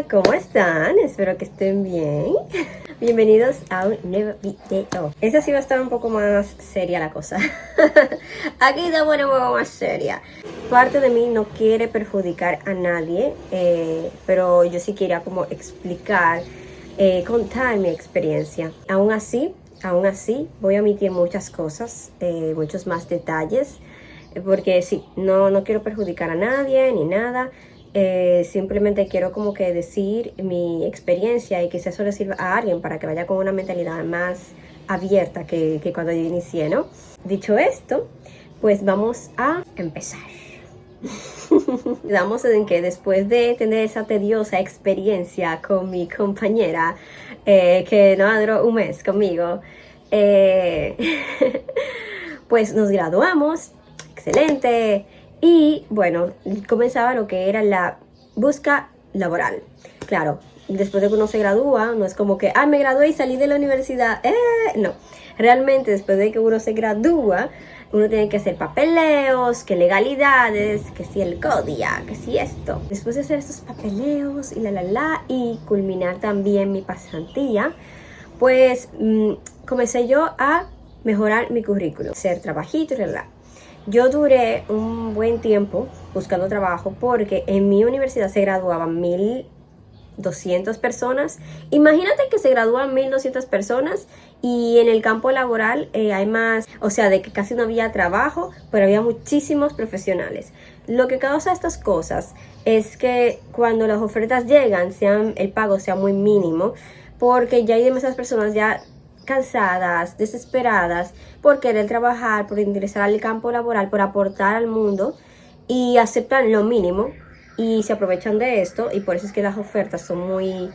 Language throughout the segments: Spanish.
¿cómo están? Espero que estén bien. Bienvenidos a un nuevo video. Esta sí va a estar un poco más seria la cosa. Aquí está bueno, un poco más seria. Parte de mí no quiere perjudicar a nadie, pero yo sí quería como explicar, contar mi experiencia. Aún así, voy a omitir muchas cosas, muchos más detalles, porque sí, no quiero perjudicar a nadie ni nada. Simplemente quiero como que decir mi experiencia y quizás eso le sirva a alguien para que vaya con una mentalidad más abierta que cuando yo inicié, ¿no? Dicho esto, pues vamos a empezar. Damos en que después de tener esa tediosa experiencia con mi compañera, que no duró un mes conmigo, pues nos graduamos, excelente. Y bueno, comenzaba lo que era la búsqueda laboral. Claro, después de que uno se gradúa, no es como que, me gradué y salí de la universidad. No, realmente después de que uno se gradúa, uno tiene que hacer papeleos, que legalidades, que si el CODIA, que si esto. Después de hacer estos papeleos y y culminar también mi pasantía, pues comencé yo a mejorar mi currículum, hacer trabajito y Yo duré un buen tiempo buscando trabajo porque en mi universidad se graduaban 1,200 personas. Imagínate que se gradúan 1,200 personas y en el campo laboral hay más, o sea, de que casi no había trabajo, pero había muchísimos profesionales. Lo que causa estas cosas es que cuando las ofertas llegan, el pago sea muy mínimo, porque ya hay demasiadas personas ya cansadas, desesperadas por querer trabajar, por ingresar al campo laboral, por aportar al mundo y aceptan lo mínimo y se aprovechan de esto, y por eso es que las ofertas son muy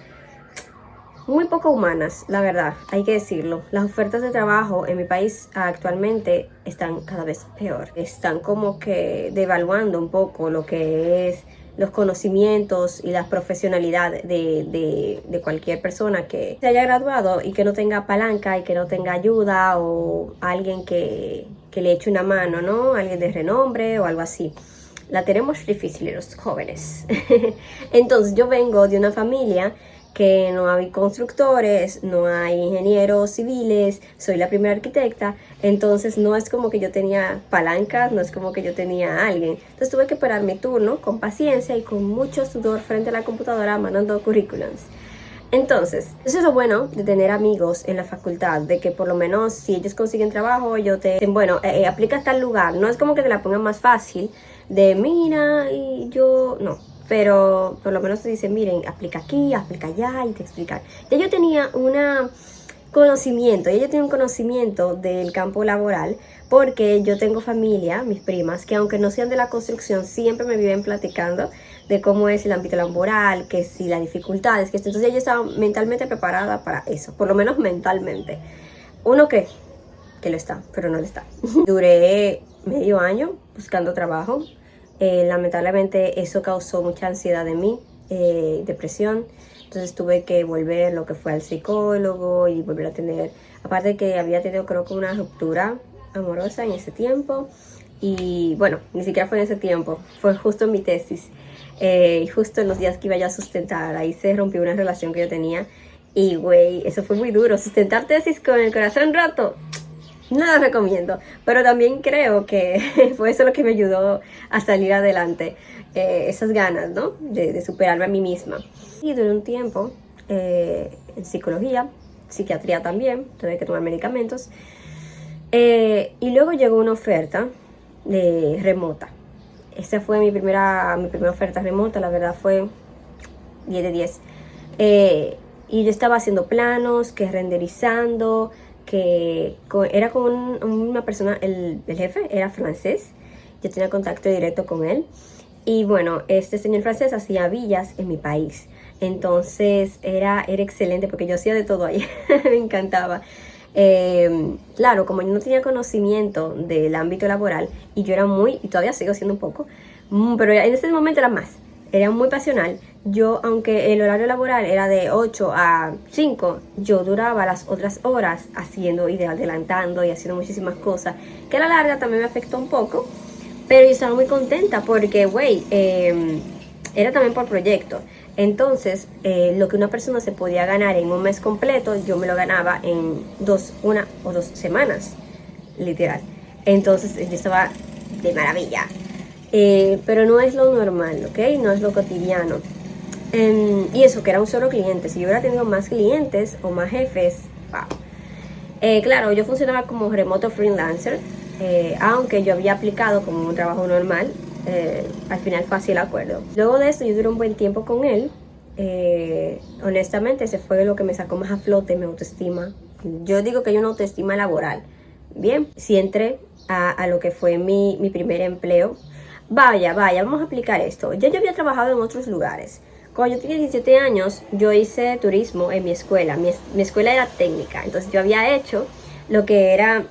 poco humanas, la verdad, hay que decirlo. Las ofertas de trabajo en mi país actualmente están cada vez peor. Están como que devaluando un poco lo que es los conocimientos y la profesionalidad de cualquier persona que se haya graduado y que no tenga palanca y que no tenga ayuda o alguien que le eche una mano, ¿no? Alguien de renombre o algo así. La tenemos difícil los jóvenes. Entonces yo vengo de una familia que no hay constructores, no hay ingenieros civiles, soy la primera arquitecta, entonces no es como que yo tenía palancas, no es como que yo tenía a alguien. Entonces tuve que esperar mi turno con paciencia y con mucho sudor frente a la computadora mandando currículums. Entonces, eso es lo bueno de tener amigos en la facultad, de que por lo menos si ellos consiguen trabajo, aplica a tal lugar. No es como que te la pongan más fácil de mira y yo, no. Pero por lo menos te dicen, miren, aplica aquí, aplica allá y te explican. Ya yo tenía un conocimiento del campo laboral porque yo tengo familia, mis primas, que aunque no sean de la construcción, siempre me viven platicando de cómo es el ámbito laboral, que si las dificultades, que entonces yo estaba mentalmente preparada para eso, por lo menos mentalmente. Uno que lo está, pero no lo está. Duré medio año buscando trabajo. Lamentablemente eso causó mucha ansiedad en mí, depresión. Entonces tuve que volver lo que fue al psicólogo y volver a tener, aparte que había tenido creo que una ruptura amorosa en ese tiempo. Y bueno, ni siquiera fue en ese tiempo, fue justo en mi tesis. Y justo en los días que iba yo a sustentar, ahí se rompió una relación que yo tenía. Y güey, eso fue muy duro, sustentar tesis con el corazón roto. No lo recomiendo, pero también creo que fue eso lo que me ayudó a salir adelante, esas ganas, ¿no? De superarme a mí misma. Y duré un tiempo en psicología, psiquiatría también, tuve que tomar medicamentos. Y luego llegó una oferta remota. Esa fue mi primera oferta remota, la verdad fue 10 de 10. Y yo estaba haciendo planos, que renderizando, que era con una persona, el jefe era francés, yo tenía contacto directo con él, y bueno, este señor francés hacía villas en mi país, entonces era excelente porque yo hacía de todo ahí, me encantaba. Claro, como yo no tenía conocimiento del ámbito laboral, y yo era y todavía sigo siendo un poco, pero en ese momento era muy pasional. Yo, aunque el horario laboral era de 8 a 5, yo duraba las otras horas haciendo y adelantando y haciendo muchísimas cosas, que a la larga también me afectó un poco, pero yo estaba muy contenta porque, era también por proyecto. Entonces, lo que una persona se podía ganar en un mes completo, yo me lo ganaba en 1 o 2 semanas, literal. Entonces, yo estaba de maravilla. Pero no es lo normal, ¿ok? No es lo cotidiano. Y eso, que era un solo cliente. Si yo hubiera tenido más clientes o más jefes, wow. Claro, yo funcionaba como remoto freelancer, aunque yo había aplicado como un trabajo normal. Al final fue así el acuerdo. Luego de esto yo duré un buen tiempo con él. Honestamente ese fue lo que me sacó más a flote mi autoestima. Yo digo que hay una autoestima laboral. Bien, si entré a lo que fue mi primer empleo. Vaya, vamos a aplicar esto. Ya yo había trabajado en otros lugares. Cuando yo tenía 17 años, yo hice turismo en mi escuela. Mi escuela era técnica, entonces yo había hecho lo que era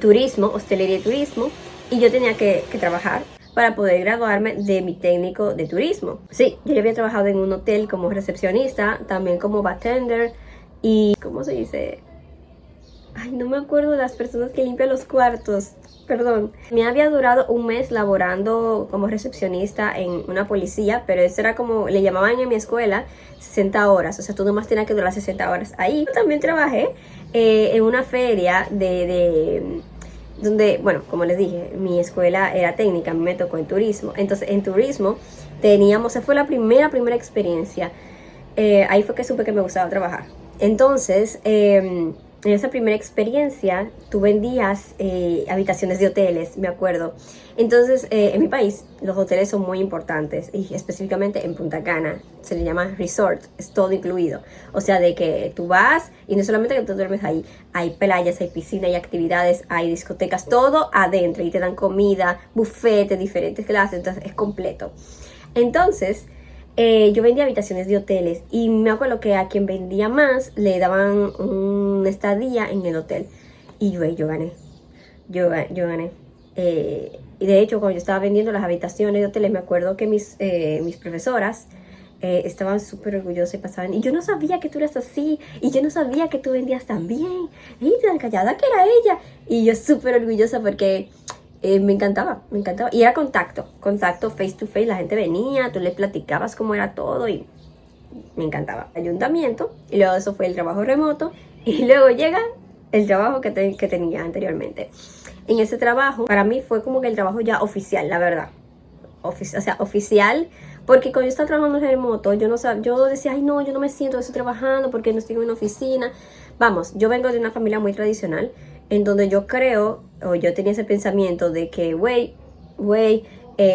turismo, hostelería y turismo, y yo tenía que trabajar para poder graduarme de mi técnico de turismo. Sí, yo ya había trabajado en un hotel como recepcionista, también como bartender y, ¿cómo se dice? Ay, no me acuerdo de las personas que limpian los cuartos. Perdón. Me había durado un mes laborando como recepcionista en una policía, pero eso era como, le llamaban en mi escuela 60 horas. O sea, tú nomás tenías que durar 60 horas ahí. También trabajé en una feria donde, bueno, como les dije, mi escuela era técnica, a mí me tocó en turismo. Entonces, en turismo teníamos, esa fue la primera experiencia. Ahí fue que supe que me gustaba trabajar. Entonces, en esa primera experiencia, tú vendías habitaciones de hoteles, me acuerdo. Entonces, en mi país, los hoteles son muy importantes, y específicamente en Punta Cana, se le llama resort, es todo incluido. O sea, de que tú vas, y no solamente que tú duermes ahí, hay playas, hay piscina, hay actividades, hay discotecas, todo adentro, y te dan comida, buffet de diferentes clases, entonces es completo. Entonces, yo vendía habitaciones de hoteles y me acuerdo que a quien vendía más le daban una estadía en el hotel. Y yo gané. Yo gané. Y de hecho, cuando yo estaba vendiendo las habitaciones de hoteles, me acuerdo que mis profesoras estaban súper orgullosas y pasaban. Y yo no sabía que tú eras así. Y yo no sabía que tú vendías tan bien. Y tan callada que era ella. Y yo súper orgullosa porque me encantaba. Y era contacto face to face. La gente venía, tú le platicabas cómo era todo y me encantaba. Ayuntamiento, y luego eso fue el trabajo remoto, y luego llega el trabajo que tenía anteriormente. En ese trabajo, para mí fue como que el trabajo ya oficial, la verdad. O sea, oficial, porque cuando yo estaba trabajando en remoto, yo decía, ay no, yo no me siento de eso trabajando porque no estoy en una oficina. Vamos, yo vengo de una familia muy tradicional, en donde yo creo, o yo tenía ese pensamiento de que,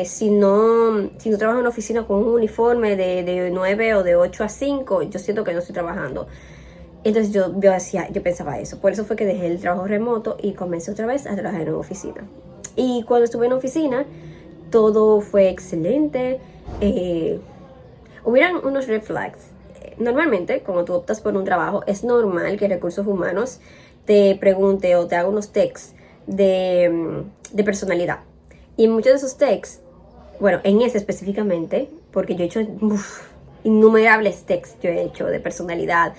si no trabajo en una oficina con un uniforme de 9 o de 8 a 5, yo siento que no estoy trabajando. Entonces yo pensaba eso. Por eso fue que dejé el trabajo remoto y comencé otra vez a trabajar en una oficina. Y cuando estuve en la oficina, todo fue excelente. Hubieran unos red flags. Normalmente, cuando tú optas por un trabajo, es normal que Recursos Humanos te pregunte o te haga unos texts de personalidad. Y en muchos de esos texts, bueno, en ese específicamente, porque yo he hecho innumerables texts, yo he hecho de personalidad,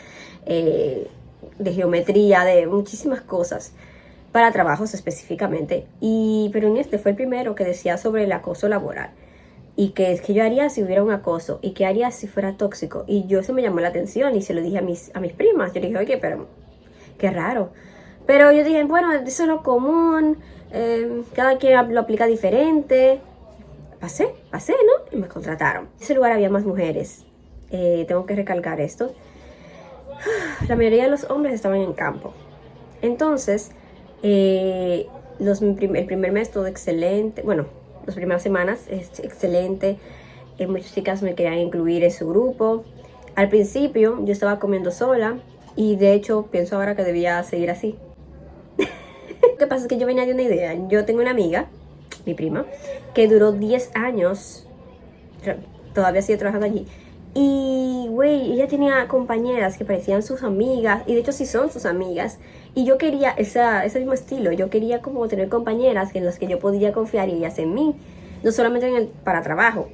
de geometría, de muchísimas cosas, para trabajos específicamente. Pero en este fue el primero que decía sobre el acoso laboral. Y que yo haría si hubiera un acoso, y qué haría si fuera tóxico. Y eso me llamó la atención y se lo dije a mis primas. Yo le dije, oye, pero qué raro. Pero yo dije, bueno, eso es lo común, cada quien lo aplica diferente. Pasé, ¿no? Y me contrataron. En ese lugar había más mujeres. Tengo que recalcar esto. La mayoría de los hombres estaban en campo. Entonces, el primer mes todo excelente. Bueno, las primeras semanas es excelente. Muchas chicas me querían incluir en su grupo. Al principio yo estaba comiendo sola, y de hecho pienso ahora que debía seguir así. Lo que pasa es que yo venía de una idea. Yo tengo una amiga, mi prima, que duró 10 años, todavía sigue trabajando allí. Y, ella tenía compañeras que parecían sus amigas, y de hecho sí son sus amigas. Y yo quería ese mismo estilo. Yo quería como tener compañeras en las que yo podía confiar, y ellas en mí. No solamente para trabajo.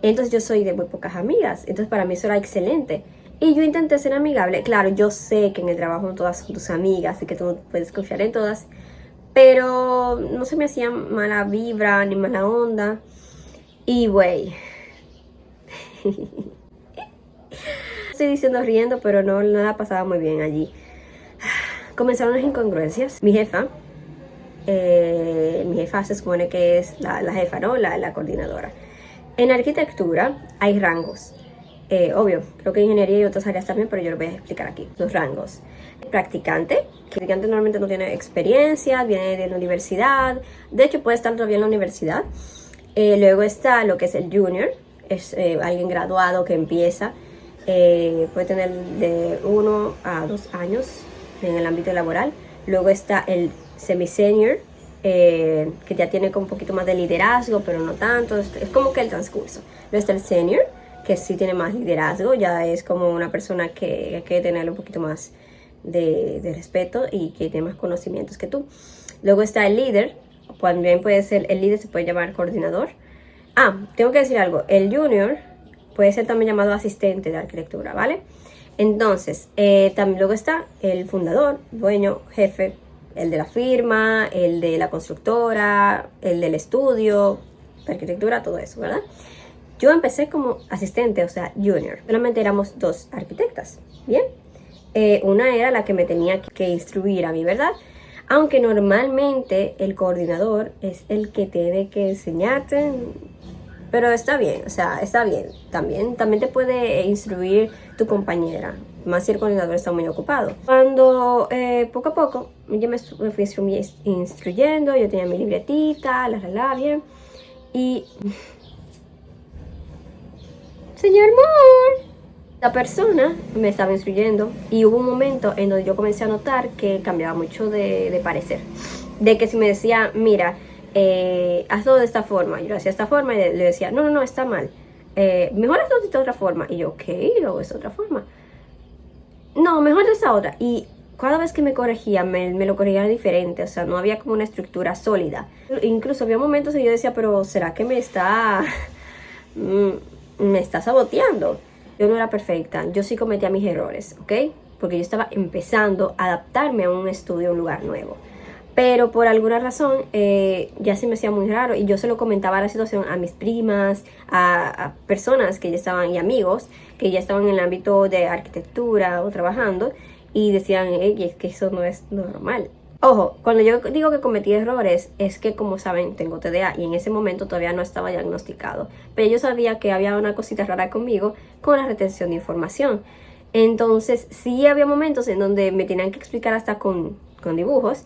Entonces yo soy de muy pocas amigas. Entonces para mí eso era excelente. Y yo intenté ser amigable. Claro, yo sé que en el trabajo no todas son tus amigas y que tú no puedes confiar en todas. Pero no se me hacía mala vibra ni mala onda. Y estoy diciendo riendo, pero no la pasaba muy bien allí. Comenzaron las incongruencias. Mi jefa se supone que es la jefa, ¿no? La coordinadora. En arquitectura hay rangos. Obvio, creo que en ingeniería y otras áreas también, pero yo lo voy a explicar aquí. Los rangos. Practicante. Practicante normalmente no tiene experiencia, viene de la universidad. De hecho, puede estar todavía en la universidad. Luego está lo que es el junior. Es alguien graduado que empieza. Puede tener de 1 a 2 años en el ámbito laboral. Luego está el semi-senior, que ya tiene como un poquito más de liderazgo, pero no tanto. Es como que el transcurso. Luego está el senior, que sí tiene más liderazgo, ya es como una persona que hay que tenerle un poquito más de respeto y que tiene más conocimientos que tú. Luego está el líder, también puede ser el líder, se puede llamar coordinador. Tengo que decir algo, el junior puede ser también llamado asistente de arquitectura, ¿vale? Entonces, también luego está el fundador, dueño, jefe, el de la firma, el de la constructora, el del estudio, de arquitectura, todo eso, ¿verdad? Yo empecé como asistente, o sea, junior. Solamente éramos 2 arquitectas, ¿bien? Una era la que me tenía que instruir a mí, ¿verdad? Aunque normalmente el coordinador es el que tiene que enseñarte, pero está bien, o sea, está bien. También te puede instruir tu compañera, más si el coordinador está muy ocupado. Cuando poco a poco yo me fui instruyendo, yo tenía mi libretita, la arreglaba bien y... Señor Moore, la persona me estaba instruyendo y hubo un momento en donde yo comencé a notar que cambiaba mucho de parecer. De que si me decía, mira, hazlo de esta forma, yo lo hacía de esta forma y le decía, no, está mal. Mejor hazlo de esta otra forma. Y yo, ok, lo hago de esta otra forma. No, mejor de esta otra. Y cada vez que me corregía, me lo corregía diferente. O sea, no había como una estructura sólida. Incluso había momentos en que yo decía, pero ¿será que me está saboteando? Yo no era perfecta, yo sí cometía mis errores, ¿ok? Porque yo estaba empezando a adaptarme a un estudio, a un lugar nuevo. Pero por alguna razón ya se me hacía muy raro y yo se lo comentaba la situación a mis primas, a personas que ya estaban, y amigos que ya estaban en el ámbito de arquitectura o trabajando, y decían, es que eso no es normal. Ojo, cuando yo digo que cometí errores, es que, como saben, tengo TDA y en ese momento todavía no estaba diagnosticado. Pero yo sabía que había una cosita rara conmigo con la retención de información. Entonces, sí había momentos en donde me tenían que explicar hasta con dibujos.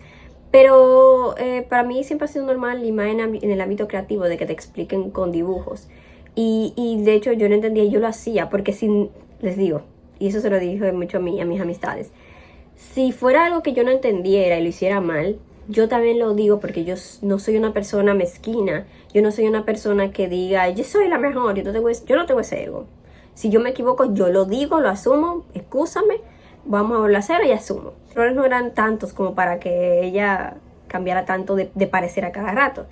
Pero para mí siempre ha sido normal, y más en el ámbito creativo, de que te expliquen con dibujos. Y de hecho yo no entendía, yo lo hacía, porque si, les digo, y eso se lo dije mucho a mis amistades, si fuera algo que yo no entendiera y lo hiciera mal, yo también lo digo, porque yo no soy una persona mezquina. Yo no soy una persona que diga, yo soy la mejor, yo no tengo ese ego. Si yo me equivoco, yo lo digo, lo asumo, excúsame, vamos a volver a hacerlo y asumo. Los errores no eran tantos como para que ella cambiara tanto de parecer a cada rato.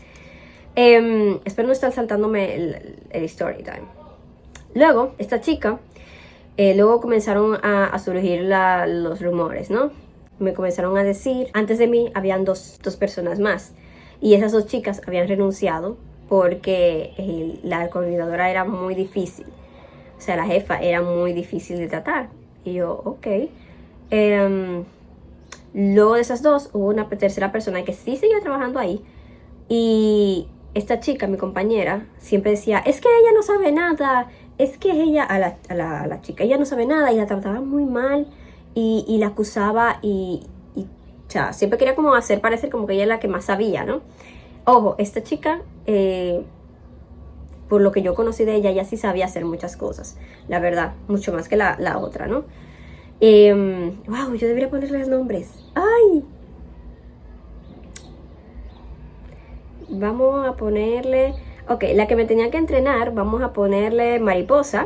Espero no estar saltándome el story time. Luego, esta chica... luego comenzaron a surgir los rumores, ¿no? Me comenzaron a decir, antes de mí habían dos personas más, y esas 2 chicas habían renunciado porque la coordinadora era muy difícil, o sea, la jefa era muy difícil de tratar. Y yo, ok. Luego de esas 2 hubo una tercera persona que sí seguía trabajando ahí, y esta chica, mi compañera, siempre decía, es que ella no sabe nada. Es que ella, a la chica, ella no sabe nada, y la trataba muy mal, y la acusaba, o sea, siempre quería como hacer parecer como que ella es la que más sabía, ¿no? Ojo, esta chica, por lo que yo conocí de ella sí sabía hacer muchas cosas, la verdad, mucho más que la otra, ¿no? Wow, yo debería ponerles nombres. ¡Ay! Vamos a ponerle... Ok, la que me tenía que entrenar, vamos a ponerle Mariposa.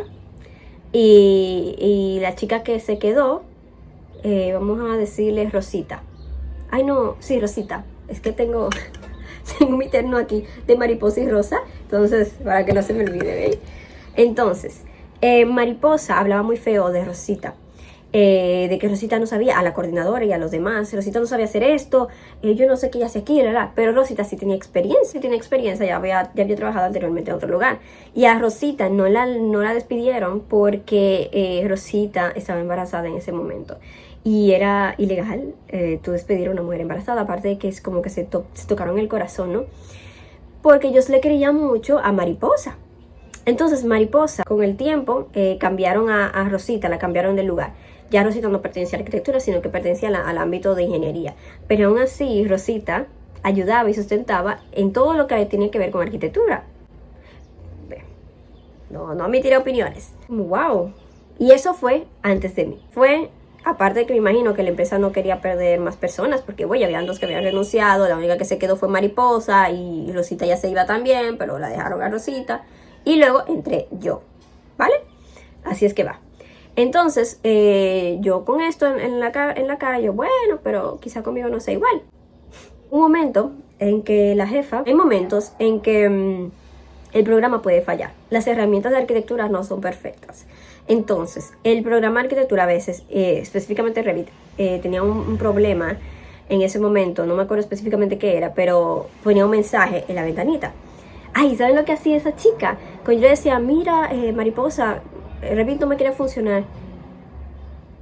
Y la chica que se quedó, vamos a decirle Rosita. Ay, no, sí, Rosita. Es que tengo mi terno aquí de Mariposa y Rosa. Entonces, para que no se me olvide, ¿veis? Entonces, Mariposa hablaba muy feo de Rosita. de que Rosita no sabía, a la coordinadora y a los demás, Rosita no sabía hacer esto, yo no sé qué ella hace aquí, pero Rosita sí tenía experiencia, ya había trabajado anteriormente en otro lugar. Y a Rosita no la despidieron porque Rosita estaba embarazada en ese momento. Y era ilegal tú despedir a una mujer embarazada, aparte de que es como que se tocaron el corazón, ¿no? Porque ellos le creían mucho a Mariposa. Entonces Mariposa, con el tiempo, cambiaron a Rosita, la cambiaron de lugar. Ya Rosita no pertenecía a arquitectura, sino que pertenecía al ámbito de ingeniería. Pero aún así, Rosita ayudaba y sustentaba en todo lo que tenía que ver con arquitectura. No me tiré opiniones. ¡Wow! Y eso fue antes de mí. Fue, aparte de que me imagino que la empresa no quería perder más personas, porque bueno, habían dos que habían renunciado, la única que se quedó fue Mariposa y Rosita ya se iba también, pero la dejaron a Rosita. Y luego entré yo, ¿vale? Así es que va. Entonces, yo con esto en la cara, yo, bueno, pero quizá conmigo no sea igual. Un momento en que la jefa, hay momentos en que el programa puede fallar. Las herramientas de arquitectura no son perfectas. Entonces, el programa de arquitectura a veces, específicamente Revit, tenía un problema en ese momento, no me acuerdo específicamente qué era, pero ponía un mensaje en la ventanita. Ay, ¿saben lo que hacía esa chica? Cuando yo le decía, mira, Mariposa, Revit no me quiere funcionar.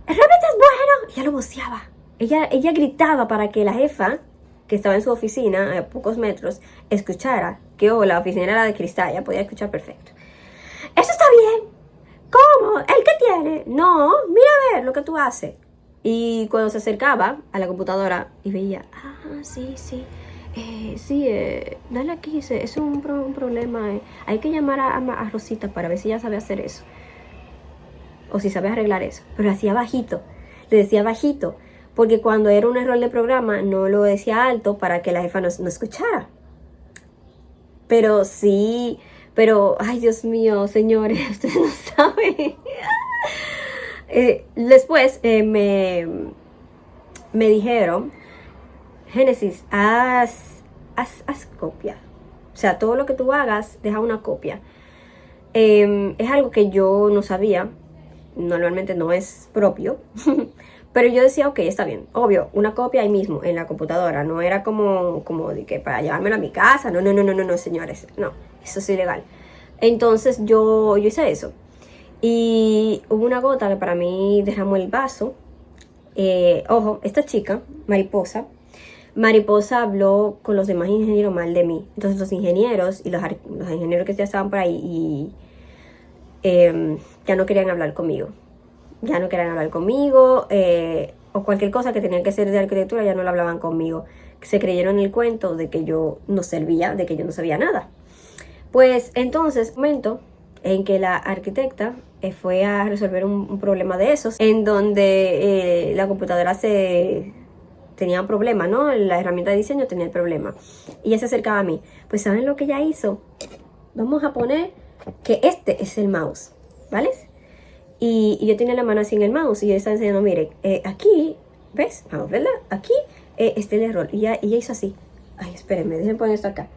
¡Revit es bueno! Ella lo voceaba. Ella gritaba para que la jefa, que estaba en su oficina, a pocos metros, escuchara que la oficina era la de cristal, ella podía escuchar perfecto. ¡Eso está bien! ¿Cómo? ¿El qué tiene? No, mira a ver lo que tú haces. Y cuando se acercaba a la computadora y veía, sí, dale aquí, es un problema. Hay que llamar a Rosita para ver si ella sabe hacer eso. O si sabe arreglar eso. Pero hacía bajito. Le decía bajito. Porque cuando era un error de programa, no lo decía alto para que la jefa no escuchara. Pero sí, ay Dios mío, señores, ustedes no saben. Después me dijeron, Génesis, haz copia. O sea, todo lo que tú hagas, deja una copia. Es algo que yo no sabía. Normalmente no es propio. Pero yo decía, ok, está bien. Obvio, una copia ahí mismo, en la computadora. No era como de que para llevármelo a mi casa. No, señores. No, eso es ilegal. Entonces yo hice eso. Y hubo una gota que para mí derramó el vaso. Ojo, esta chica, Mariposa habló con los demás ingenieros mal de mí. Entonces los ingenieros y los ingenieros que ya estaban por ahí y ya no querían hablar conmigo. O cualquier cosa que tenían que ser de arquitectura ya no lo hablaban conmigo. Se creyeron el cuento de que yo no servía, de que yo no sabía nada. Pues entonces, momento en que la arquitecta fue a resolver un problema de esos, en donde la computadora tenía un problema, ¿no? La herramienta de diseño tenía el problema. Y ella se acercaba a mí. Pues ¿saben lo que ella hizo? Vamos a poner que este es el mouse, ¿vale? Y yo tenía la mano así en el mouse y yo estaba enseñando, mire, aquí, ¿ves? Vamos, ¿verdad? Aquí está el error. Y ella hizo así. Ay, espérenme, déjenme poner esto acá.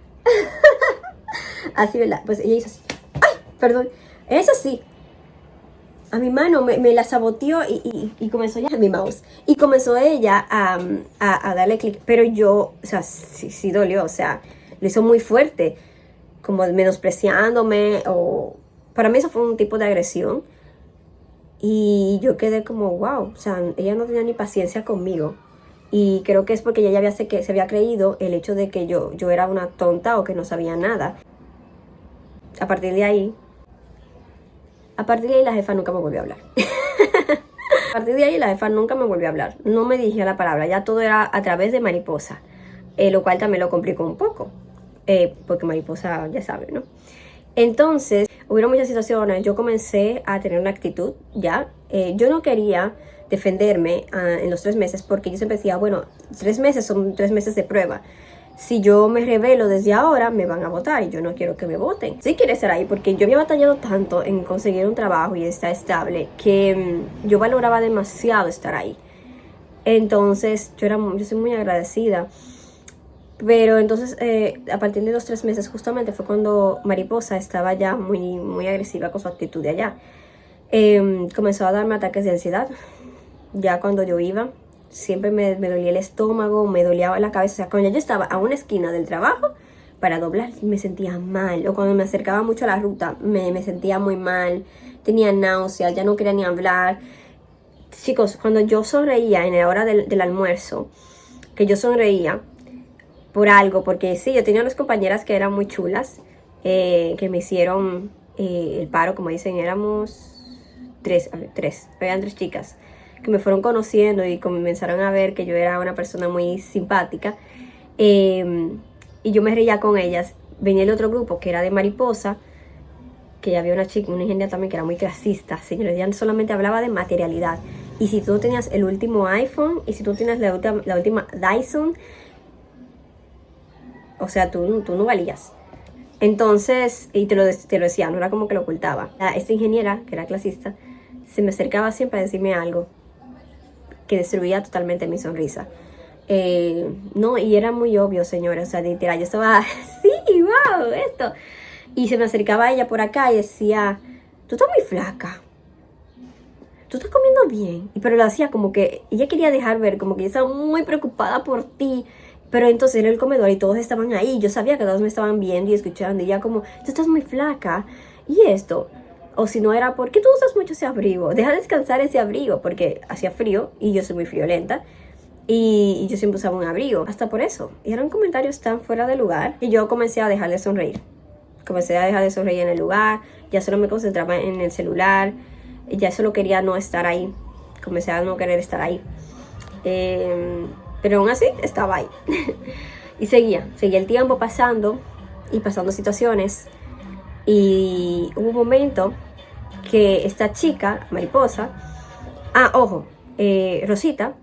Así, ¿verdad? Pues ella hizo así. ¡Ay! Perdón. Eso sí. A mi mano me la saboteó y comenzó ya mi mouse. Y comenzó ella a darle clic. Pero yo, o sea, sí dolió. O sea, lo hizo muy fuerte. Como menospreciándome. O para mí eso fue un tipo de agresión. Y yo quedé como, wow. O sea, ella no tenía ni paciencia conmigo. Y creo que es porque ella se había creído el hecho de que yo era una tonta o que no sabía nada. A partir de ahí la jefa nunca me volvió a hablar. A partir de ahí la jefa nunca me volvió a hablar. No me dirigía la palabra. Ya todo era a través de Mariposa. Lo cual también lo complicó un poco. Porque Mariposa ya sabe, ¿no? Entonces, hubieron muchas situaciones. Yo comencé a tener una actitud, ¿ya? Yo no quería defenderme en los 3 meses porque yo siempre decía, bueno, 3 meses son 3 meses de prueba. Si yo me revelo desde ahora, me van a votar y yo no quiero que me voten. Sí quiero estar ahí porque yo había batallado tanto en conseguir un trabajo y estar estable que yo valoraba demasiado estar ahí. Entonces, yo soy muy agradecida. Pero entonces, a partir de los 3 meses, justamente fue cuando Mariposa estaba ya muy agresiva con su actitud de allá. Comenzó a darme ataques de ansiedad. ya cuando yo iba, siempre me dolía el estómago, me dolía la cabeza. O sea, cuando yo estaba a una esquina del trabajo, para doblar me sentía mal. O cuando me acercaba mucho a la ruta, me sentía muy mal. Tenía náuseas, ya no quería ni hablar. Chicos, cuando yo sonreía en la hora del almuerzo, que yo sonreía por algo, porque sí, yo tenía unas compañeras que eran muy chulas, que me hicieron el paro, como dicen, éramos eran tres chicas que me fueron conociendo y comenzaron a ver que yo era una persona muy simpática, y yo me reía con ellas. Venía el otro grupo que era de mariposa, que había una chica, una ingeniera también que era muy clasista, señores, ella solamente hablaba de materialidad. Y si tú tenías el último iPhone, y si tú tenías la última Dyson, o sea, tú no valías. Entonces, y te lo decía, no era como que lo ocultaba. Esta ingeniera, que era clasista, se me acercaba siempre a decirme algo que destruía totalmente mi sonrisa. No, y era muy obvio, señora, o sea, literal, yo estaba, sí, wow, esto. Y se me acercaba a ella por acá y decía, tú estás muy flaca, tú estás comiendo bien. Pero lo hacía como que ella quería dejar ver, como que ella estaba muy preocupada por ti. Pero entonces era el comedor y todos estaban ahí. Yo sabía que todos me estaban viendo y escuchando. Y ella como, tú estás muy flaca. Y esto. O si no era, ¿por qué tú usas mucho ese abrigo? Deja descansar ese abrigo. Porque hacía frío y yo soy muy friolenta. Y yo siempre usaba un abrigo. Hasta por eso. Y eran comentarios tan fuera de lugar. Y yo comencé a dejar de sonreír. Comencé a dejar de sonreír en el lugar. Ya solo me concentraba en el celular. Ya solo quería no estar ahí. Comencé a no querer estar ahí. Pero aún así estaba ahí. Y seguía el tiempo pasando y pasando situaciones. Y hubo un momento que esta chica, mariposa, ojo, Rosita,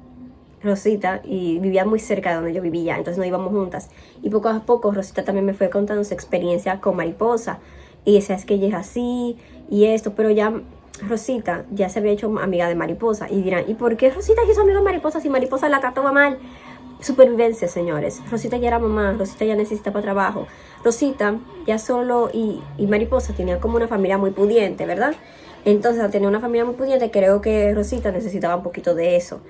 y vivía muy cerca de donde yo vivía, entonces no íbamos juntas. Y poco a poco Rosita también me fue contando su experiencia con mariposa. Y decía, es que ella es así y esto, pero ya Rosita ya se había hecho amiga de mariposa. Y dirán, ¿y por qué Rosita hizo amiga de mariposa si mariposa la trataba mal? Supervivencia, señores. Rosita ya era mamá, Rosita ya necesitaba trabajo. Rosita ya solo y mariposa tenía como una familia muy pudiente, ¿verdad? Entonces, al tener una familia muy pudiente, creo que Rosita necesitaba un poquito de eso.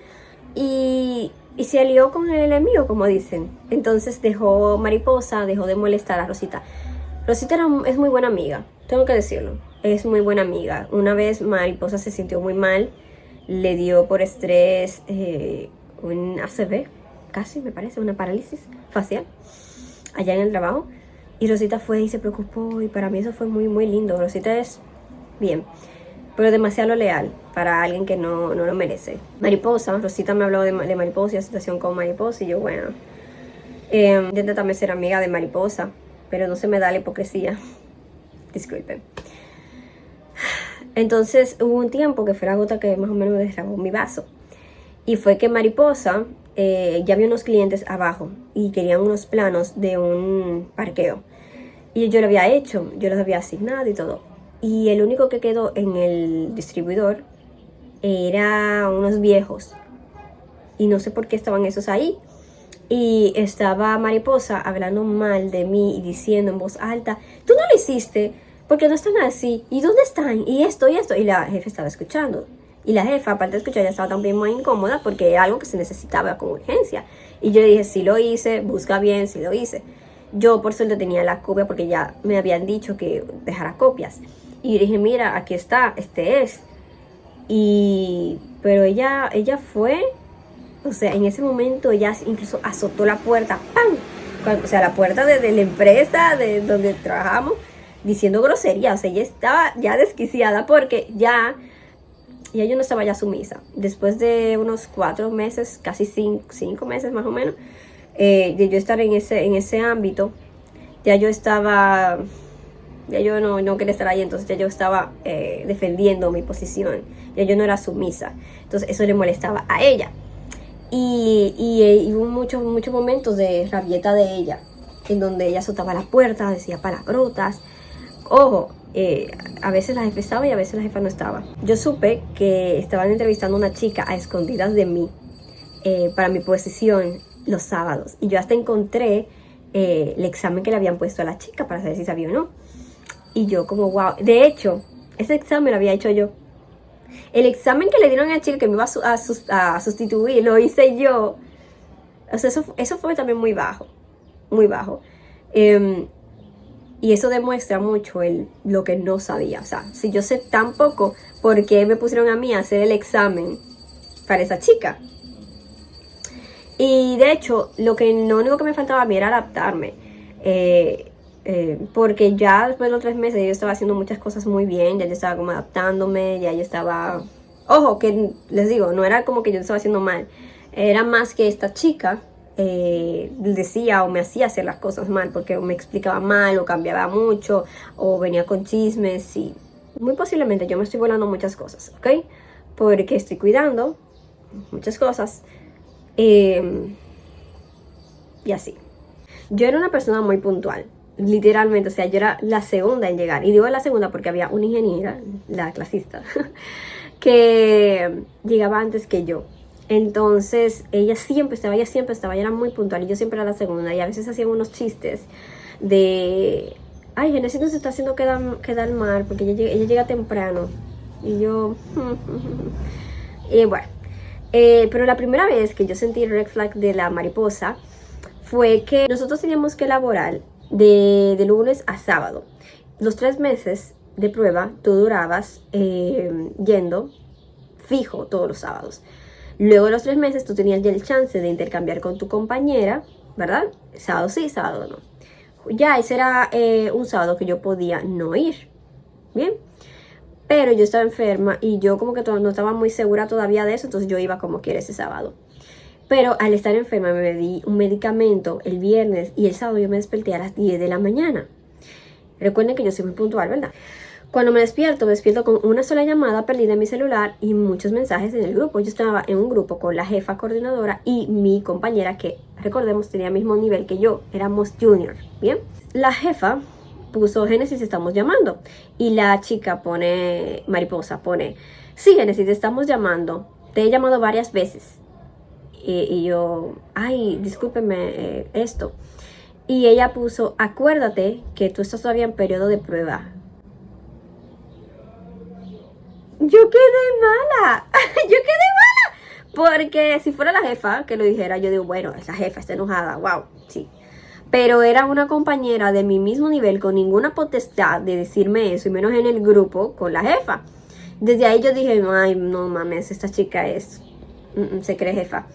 Y se alió con el enemigo, como dicen. Entonces dejó de molestar a Rosita. Rosita es muy buena amiga, tengo que decirlo. Es muy buena amiga. Una vez mariposa se sintió muy mal, le dio por estrés un ACV, casi me parece, una parálisis facial, allá en el trabajo. Y Rosita fue y se preocupó, y para mí eso fue muy, muy lindo. Rosita es bien, pero demasiado leal para alguien que no lo merece. Rosita me habló de mariposa y la situación con mariposa, y yo, bueno, intento también ser amiga de mariposa, pero no se me da la hipocresía. Disculpen. Entonces hubo un tiempo que fue la gota que más o menos me derramó mi vaso. Y fue que mariposa, ya había unos clientes abajo y querían unos planos de un parqueo. Y yo lo había hecho, yo los había asignado y todo. Y el único que quedó en el distribuidor era unos viejos. Y no sé por qué estaban esos ahí. Y estaba mariposa hablando mal de mí y diciendo en voz alta, tú no lo hiciste, porque no están así, y dónde están, y esto. Y la jefa estaba escuchando. Y la jefa, aparte de escuchar, ya estaba también muy incómoda porque era algo que se necesitaba con urgencia. Y yo le dije, sí lo hice, busca bien, sí lo hice. Yo por suerte tenía la copia porque ya me habían dicho que dejara copias. Y dije, mira, aquí está, este es. Pero ella fue, o sea, en ese momento ella incluso azotó la puerta, ¡pam! O sea, la puerta de la empresa de donde trabajamos, diciendo groserías. O sea, ella estaba ya desquiciada porque ya yo no estaba ya sumisa. Después de unos 4 meses, casi 5 meses más o menos, de yo estar en ese ámbito, ya yo no quería estar ahí. Entonces ya yo estaba defendiendo mi posición, ya yo no era sumisa. Entonces eso le molestaba a ella. Y hubo muchos momentos de rabieta de ella, en donde ella azotaba la puerta, decía palabrotas. Ojo, a veces la jefa estaba y a veces la jefa no estaba. Yo supe que estaban entrevistando a una chica a escondidas de mí para mi posición los sábados. Y yo hasta encontré el examen que le habían puesto a la chica para saber si sabía o no. Y yo como, wow. De hecho, ese examen lo había hecho yo. El examen que le dieron a la chica que me iba a sustituir, lo hice yo. O sea, eso fue también muy bajo, muy bajo. Y eso demuestra mucho lo que no sabía. O sea, si yo sé tan poco, ¿por qué me pusieron a mí a hacer el examen para esa chica? Y de hecho, lo único que me faltaba a mí era adaptarme. Porque ya después de los 3 meses yo estaba haciendo muchas cosas muy bien, ya yo estaba como adaptándome, ya yo estaba... Ojo, que les digo, no era como que yo estaba haciendo mal, era más que esta chica decía o me hacía hacer las cosas mal, porque me explicaba mal o cambiaba mucho o venía con chismes y muy posiblemente yo me estoy volando muchas cosas, ¿ok? Porque estoy cuidando muchas cosas y así. Yo era una persona muy puntual, literalmente, o sea, yo era la segunda en llegar. Y digo la segunda porque había una ingeniera, la clasista, que llegaba antes que yo. Entonces, ella siempre estaba, ella era muy puntual y yo siempre era la segunda. Y a veces hacían unos chistes de, ay, Genesis nos está haciendo quedar mal porque ella llega temprano. Y yo, y bueno, pero la primera vez que yo sentí el red flag de la mariposa fue que nosotros teníamos que elaborar de lunes a sábado. Los 3 meses de prueba tú durabas yendo fijo todos los sábados. Luego de los 3 meses tú tenías ya el chance de intercambiar con tu compañera, ¿verdad? Sábado sí, sábado no. Ya ese era un sábado que yo podía no ir, ¿bien? Pero yo estaba enferma y yo como que no estaba muy segura todavía de eso, entonces yo iba como quiera ese sábado. Pero al estar enferma me di un medicamento el viernes y el sábado yo me desperté a las 10 de la mañana. Recuerden que yo soy muy puntual, ¿verdad? Cuando me despierto con una sola llamada perdida en mi celular y muchos mensajes en el grupo. Yo estaba en un grupo con la jefa coordinadora y mi compañera que, recordemos, tenía el mismo nivel que yo. Éramos junior, ¿bien? La jefa puso, Génesis, estamos llamando. Y la chica mariposa pone, sí, Génesis, te estamos llamando. Te he llamado varias veces. Y yo, ay, discúlpeme esto. Y ella puso, acuérdate que tú estás todavía en periodo de prueba. Yo quedé mala, porque si fuera la jefa que lo dijera, yo digo, bueno, es la jefa, está enojada, wow, sí. Pero era una compañera de mi mismo nivel, con ninguna potestad de decirme eso, y menos en el grupo con la jefa. Desde ahí yo dije, ay, no mames, esta chica se cree jefa.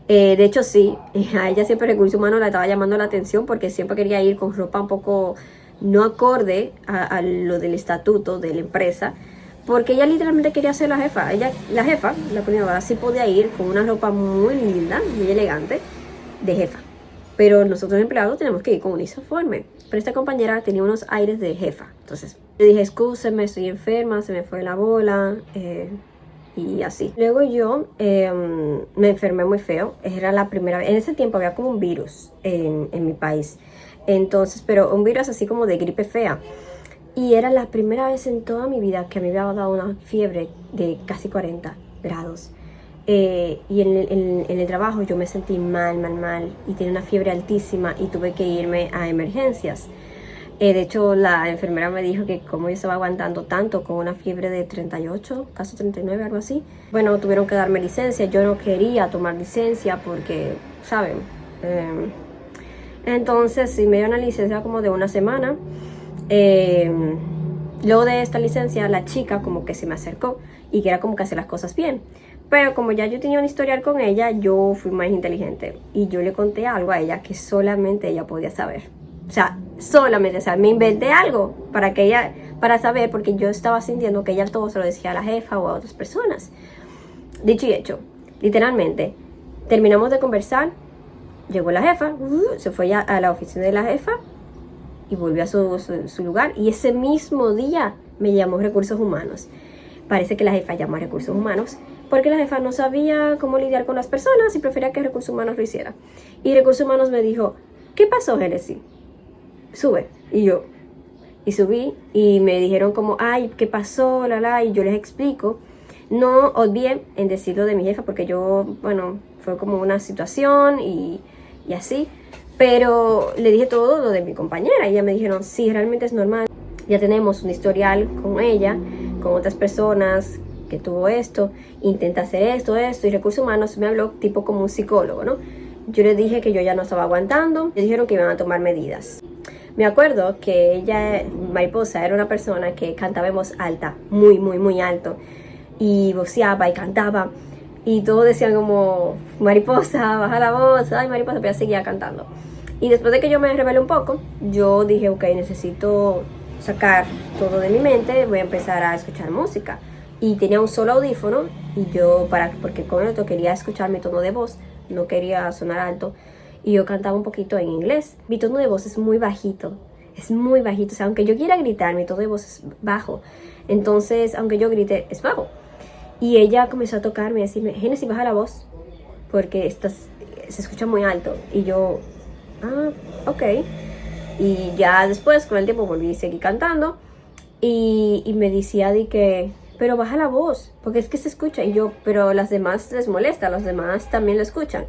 De hecho sí, a ella siempre Recursos Humanos la estaba llamando la atención porque siempre quería ir con ropa un poco no acorde a lo del estatuto de la empresa. Porque ella literalmente quería ser la jefa. La jefa, la coordinadora, sí podía ir con una ropa muy linda, muy elegante, de jefa. Pero nosotros empleados tenemos que ir con un uniforme. Pero esta compañera tenía unos aires de jefa. Entonces, le dije, excúseme, estoy enferma, se me fue la bola, y así. Luego yo me enfermé muy feo. Era la primera vez. En ese tiempo había como un virus en mi país. Entonces, pero un virus así como de gripe fea. Y era la primera vez en toda mi vida que me había dado una fiebre de casi 40 grados. Y en el trabajo yo me sentí mal. Y tenía una fiebre altísima y tuve que irme a emergencias. De hecho, la enfermera me dijo que como yo estaba aguantando tanto con una fiebre de 38, casi 39, algo así. Bueno, tuvieron que darme licencia. Yo no quería tomar licencia porque, ¿saben? Entonces, sí me dio una licencia como de una semana. Luego de esta licencia la chica como que se me acercó y que era como que hacer las cosas bien, pero como ya yo tenía un historial con ella, yo fui más inteligente y yo le conté algo a ella que solamente ella podía saber. O sea, solamente, o sea, me inventé algo para saber, porque yo estaba sintiendo que ella todo se lo decía a la jefa o a otras personas. Dicho y hecho, literalmente terminamos de conversar, llegó la jefa, se fue ya a la oficina de la jefa y volvió a su lugar. Y ese mismo día me llamó Recursos Humanos. Parece que la jefa llamó a Recursos Humanos porque la jefa no sabía cómo lidiar con las personas y prefería que Recursos Humanos lo hiciera. Y Recursos Humanos me dijo, ¿qué pasó, Genesis? Sube. Y subí y me dijeron como, ay, ¿qué pasó? Y yo les explico. No olvidé en decirlo de mi jefa porque yo, bueno, fue como una situación y así. Pero le dije todo lo de mi compañera y ella me dijeron, sí, realmente es normal. Ya tenemos un historial con ella, con otras personas que tuvo esto, intenta hacer esto, y Recursos Humanos me habló tipo como un psicólogo, ¿no? Yo les dije que yo ya no estaba aguantando, me dijeron que iban a tomar medidas. Me acuerdo que ella, Mariposa, era una persona que cantaba en voz alta, muy, muy, muy alto, y voceaba y cantaba, y todos decían como, Mariposa, baja la voz, ay Mariposa, pero ella seguía cantando. Y después de que yo me rebelé un poco, yo dije, ok, necesito sacar todo de mi mente, voy a empezar a escuchar música. Y tenía un solo audífono, y yo, porque con el otro quería escuchar mi tono de voz, no quería sonar alto, y yo cantaba un poquito en inglés. Mi tono de voz es muy bajito, o sea, aunque yo quiera gritar, mi tono de voz es bajo. Entonces, aunque yo grite, es bajo. Y ella comenzó a tocarme y a decirme, Génesis, baja la voz, porque se escucha muy alto. Y yo, ok. Y ya después, con el tiempo, volví a seguir cantando. Y me decía de que, pero baja la voz, porque es que se escucha. Y yo, pero a las demás les molesta, a los demás también lo escuchan.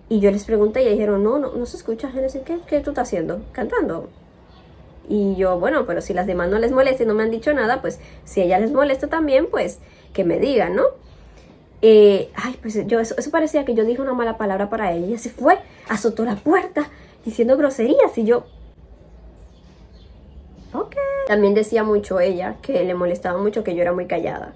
Y yo les pregunté y dijeron, no se escucha, Génesis, ¿qué tú estás haciendo? Cantando. Y yo, bueno, pero si las demás no les molesta y no me han dicho nada, pues si a ella les molesta también, pues que me digan, ¿no? Pues eso parecía que yo dije una mala palabra para ella. Ella se fue, azotó la puerta, diciendo groserías, y yo, ok. También decía mucho ella que le molestaba mucho que yo era muy callada.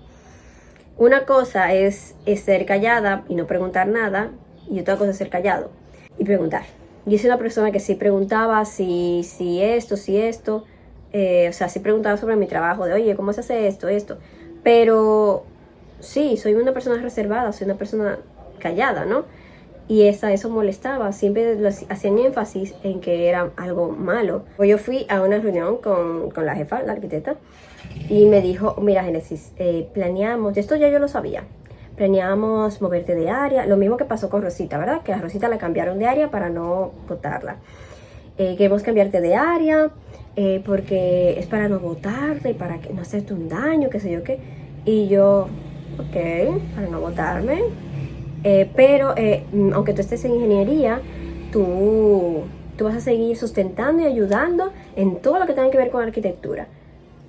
Una cosa es ser callada y no preguntar nada, y otra cosa es ser callado y preguntar. Yo soy una persona que sí preguntaba si esto, o sea, sí preguntaba sobre mi trabajo, de oye, ¿cómo se hace esto? Pero sí, soy una persona reservada, soy una persona callada, ¿no? Y eso molestaba, siempre hacían énfasis en que era algo malo. Yo fui a una reunión con la jefa, la arquitecta, y me dijo, mira Génesis, planeamos, esto ya yo lo sabía, planeamos moverte de área, lo mismo que pasó con Rosita, ¿verdad? Que a Rosita la cambiaron de área para no botarla. Queremos cambiarte de área porque es para no botarte, para que no hacerte un daño, qué sé yo qué. Y yo, ok, para no botarme. Pero aunque tú estés en ingeniería, tú vas a seguir sustentando y ayudando en todo lo que tenga que ver con arquitectura.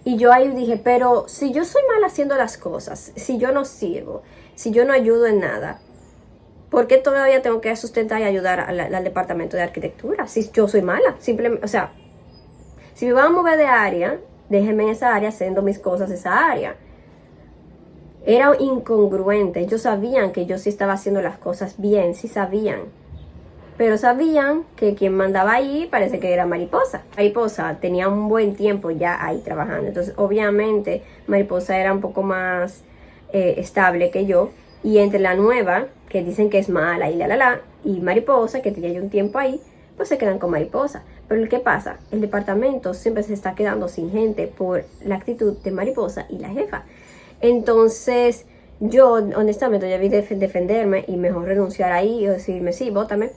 Y yo ahí dije, pero si yo soy mala haciendo las cosas, si yo no sirvo, si yo no ayudo en nada, ¿por qué todavía tengo que sustentar y ayudar al departamento de arquitectura? Si yo soy mala, simplemente, o sea, si me van a mover de área, déjenme en esa área haciendo mis cosas en esa área. Era incongruente, ellos sabían que yo sí estaba haciendo las cosas bien, sí sabían. Pero sabían que quien mandaba ahí parece que era Mariposa. Mariposa tenía un buen tiempo ya ahí trabajando. Entonces, obviamente, Mariposa era un poco más estable que yo. Y entre la nueva, que dicen que es mala y Mariposa, que tenía yo un tiempo ahí, pues se quedan con Mariposa. Pero ¿qué pasa? El departamento siempre se está quedando sin gente por la actitud de Mariposa y la jefa. Entonces, yo honestamente debí defenderme y mejor renunciar ahí y decirme, sí, bótame,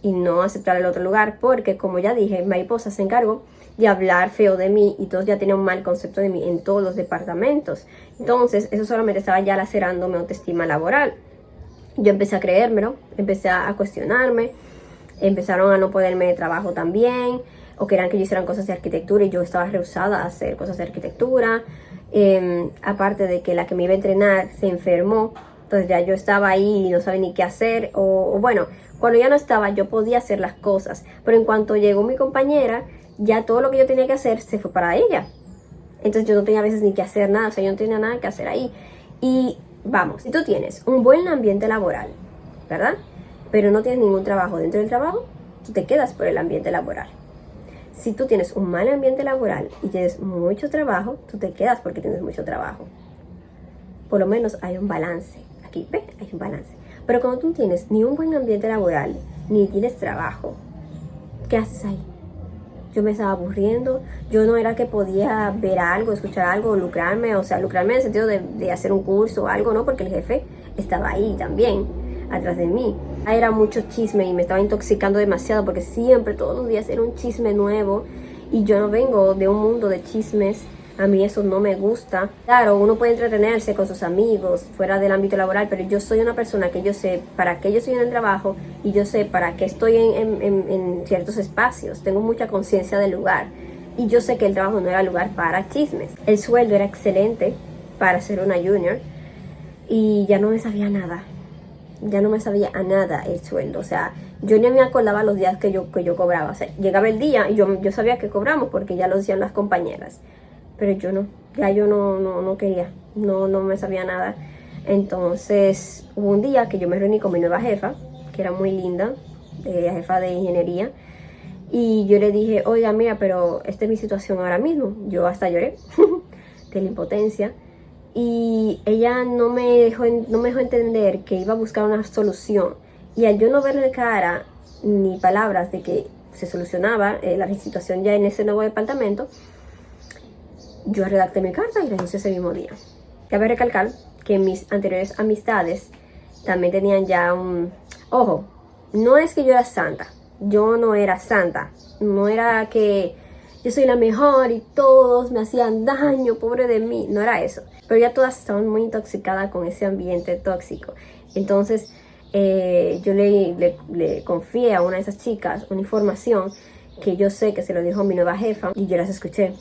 y no aceptar el otro lugar, porque como ya dije, Mariposa se encargó de hablar feo de mí y todos ya tenían un mal concepto de mí en todos los departamentos. Entonces, eso solamente estaba ya lacerando mi autoestima laboral. Yo empecé a creérmelo, empecé a cuestionarme, empezaron a no ponerme de trabajo también, o querían que yo hiciera cosas de arquitectura y yo estaba rehusada a hacer cosas de arquitectura. Aparte de que la que me iba a entrenar se enfermó, entonces ya yo estaba ahí y no sabía ni qué hacer, o bueno, cuando ya no estaba yo podía hacer las cosas, pero en cuanto llegó mi compañera, ya todo lo que yo tenía que hacer se fue para ella. Entonces yo no tenía a veces ni que hacer nada, o sea, yo no tenía nada que hacer ahí. Y vamos, si tú tienes un buen ambiente laboral, ¿verdad? Pero no tienes ningún trabajo dentro del trabajo, tú te quedas por el ambiente laboral. Si tú tienes un mal ambiente laboral y tienes mucho trabajo, tú te quedas porque tienes mucho trabajo. Por lo menos hay un balance. Aquí, ¿ves? Hay un balance. Pero cuando tú no tienes ni un buen ambiente laboral, ni tienes trabajo, ¿qué haces ahí? Yo me estaba aburriendo. Yo no era que podía ver algo, escuchar algo, lucrarme. O sea, lucrarme en el sentido de hacer un curso o algo, ¿no? Porque el jefe estaba ahí también, atrás de mí. Era mucho chisme y me estaba intoxicando demasiado porque siempre, todos los días era un chisme nuevo y yo no vengo de un mundo de chismes. A mí eso no me gusta. Claro, uno puede entretenerse con sus amigos fuera del ámbito laboral, pero yo soy una persona que yo sé para qué yo estoy en el trabajo y yo sé para qué estoy en ciertos espacios. Tengo mucha conciencia del lugar y yo sé que el trabajo no era lugar para chismes. El sueldo era excelente para ser una junior. y ya no me sabía nada. Ya no me sabía a nada el sueldo. O sea, yo ni me acordaba los días que yo cobraba. O sea, llegaba el día y yo sabía que cobramos porque ya lo decían las compañeras. Pero yo no, ya yo no quería, no me sabía nada. Entonces hubo un día que yo me reuní con mi nueva jefa, que era muy linda, jefa de ingeniería. Y yo le dije, oiga, mira, pero esta es mi situación ahora mismo. Yo hasta lloré de la impotencia. Y ella no me dejó entender que iba a buscar una solución. Y al yo no verle cara ni palabras de que se solucionaba la situación ya en ese nuevo departamento, yo redacté mi carta y renuncié ese mismo día. Cabe recalcar que mis anteriores amistades también tenían ya un... Ojo, no es que yo era santa. Yo no era santa. No era que yo soy la mejor y todos me hacían daño, pobre de mí. No era eso. Pero ya todas estaban muy intoxicadas con ese ambiente tóxico. Entonces yo le confié a una de esas chicas una información que yo sé que se lo dijo mi nueva jefa y yo las escuché.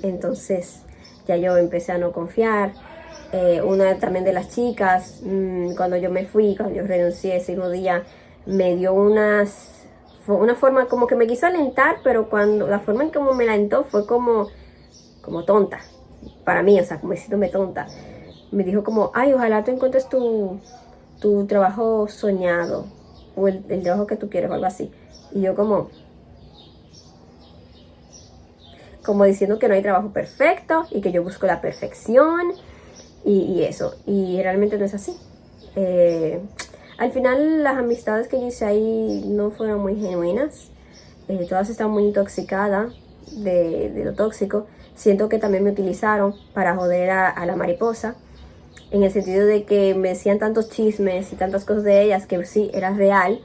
Entonces ya yo empecé a no confiar. Una también de las chicas, cuando yo me fui, cuando yo renuncié ese mismo día, me dio una forma como que me quiso alentar, pero la forma en como me alentó fue como tonta. Para mí, o sea, como diciéndome tonta. Me dijo como, ay, ojalá tú encuentres tu trabajo soñado, o el trabajo que tú quieres, o algo así. Y yo como diciendo que no hay trabajo perfecto, y que yo busco la perfección, y eso. Y realmente no es así. Al final, las amistades que yo hice ahí no fueron muy genuinas. Todas estaban muy intoxicadas de lo tóxico. Siento que también me utilizaron para joder a la mariposa, en el sentido de que me decían tantos chismes y tantas cosas de ellas que sí, era real.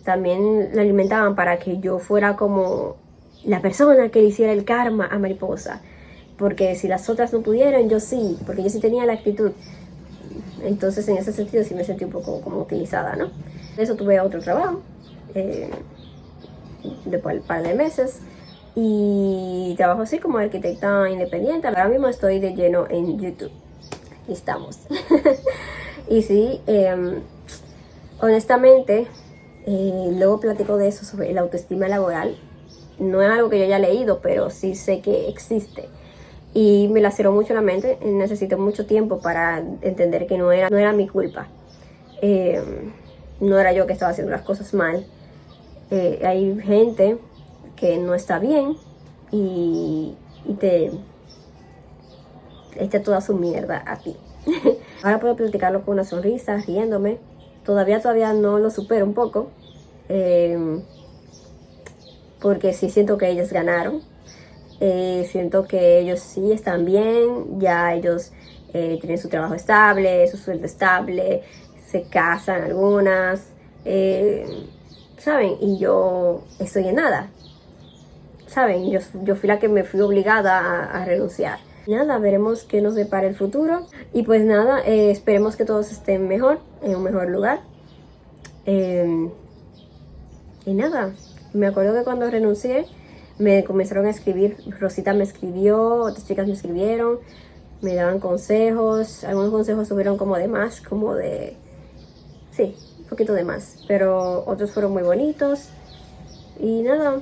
También la alimentaban para que yo fuera como la persona que le hiciera el karma a mariposa, porque si las otras no pudieron, yo sí, porque yo sí tenía la actitud. Entonces en ese sentido sí me sentí un poco como utilizada, ¿no? De eso tuve otro trabajo después de un par de meses. Y trabajo así como arquitecta independiente. Ahora mismo estoy de lleno en YouTube. Aquí estamos. Y sí, honestamente, luego platico de eso, sobre la autoestima laboral. No es algo que yo haya leído, pero sí sé que existe. Y me laceró mucho la mente. Necesité mucho tiempo para entender que no era mi culpa. No era yo que estaba haciendo las cosas mal. Hay gente que no está bien y te echa toda su mierda a ti. Ahora puedo platicarlo con una sonrisa, riéndome. Todavía no lo supero un poco, porque sí siento que ellos ganaron. Siento que ellos sí están bien, ya ellos tienen su trabajo estable, su sueldo estable, se casan algunas, ¿saben? Y yo estoy en nada, ¿saben? Yo fui la que me fui obligada a renunciar. Nada, veremos qué nos depara el futuro. Y pues nada, esperemos que todos estén mejor, en un mejor lugar. Y nada, me acuerdo que cuando renuncié, me comenzaron a escribir. Rosita me escribió, otras chicas me escribieron, me daban consejos. Algunos consejos tuvieron como de más, sí, un poquito de más. Pero otros fueron muy bonitos. Y nada,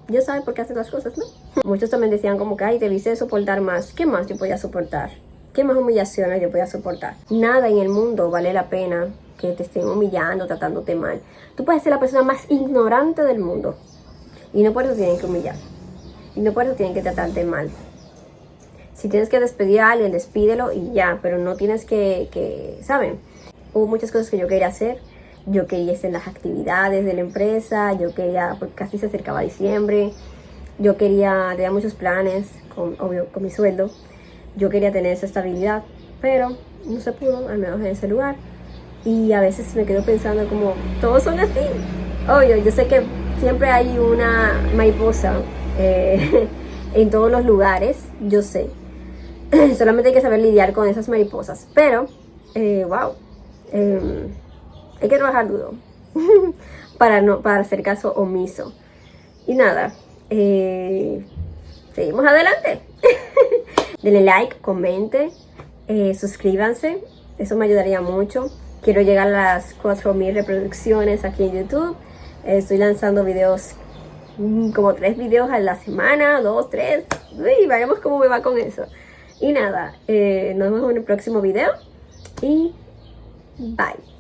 Dios sabe por qué hace las cosas, ¿no? Muchos también decían como que, ay, debiste soportar más. ¿Qué más yo podía soportar? ¿Qué más humillaciones yo podía soportar? Nada en el mundo vale la pena que te estén humillando, tratándote mal. Tú puedes ser la persona más ignorante del mundo y no por eso tienen que humillar. Y no por eso tienen que tratarte mal. Si tienes que despedir a alguien, despídelo y ya. Pero no tienes que ¿saben? Hubo muchas cosas que yo quería hacer. Yo quería hacer las actividades de la empresa. Yo quería, porque casi se acercaba diciembre. Yo tenía muchos planes, obvio, con mi sueldo. Yo quería tener esa estabilidad, pero no se pudo, al menos en ese lugar. Y a veces me quedo pensando como, todos son así. Obvio, yo sé que siempre hay una mariposa en todos los lugares, yo sé. Solamente hay que saber lidiar con esas mariposas. Pero, wow, hay que trabajar duro para hacer caso omiso. Y nada, seguimos adelante. denle like, comente, suscríbanse, eso me ayudaría mucho. Quiero llegar a las 4000 reproducciones aquí en YouTube. Estoy lanzando videos, como 3 videos a la semana, 2, 3. Uy, veremos cómo me va con eso. Y nada, nos vemos en el próximo video y bye.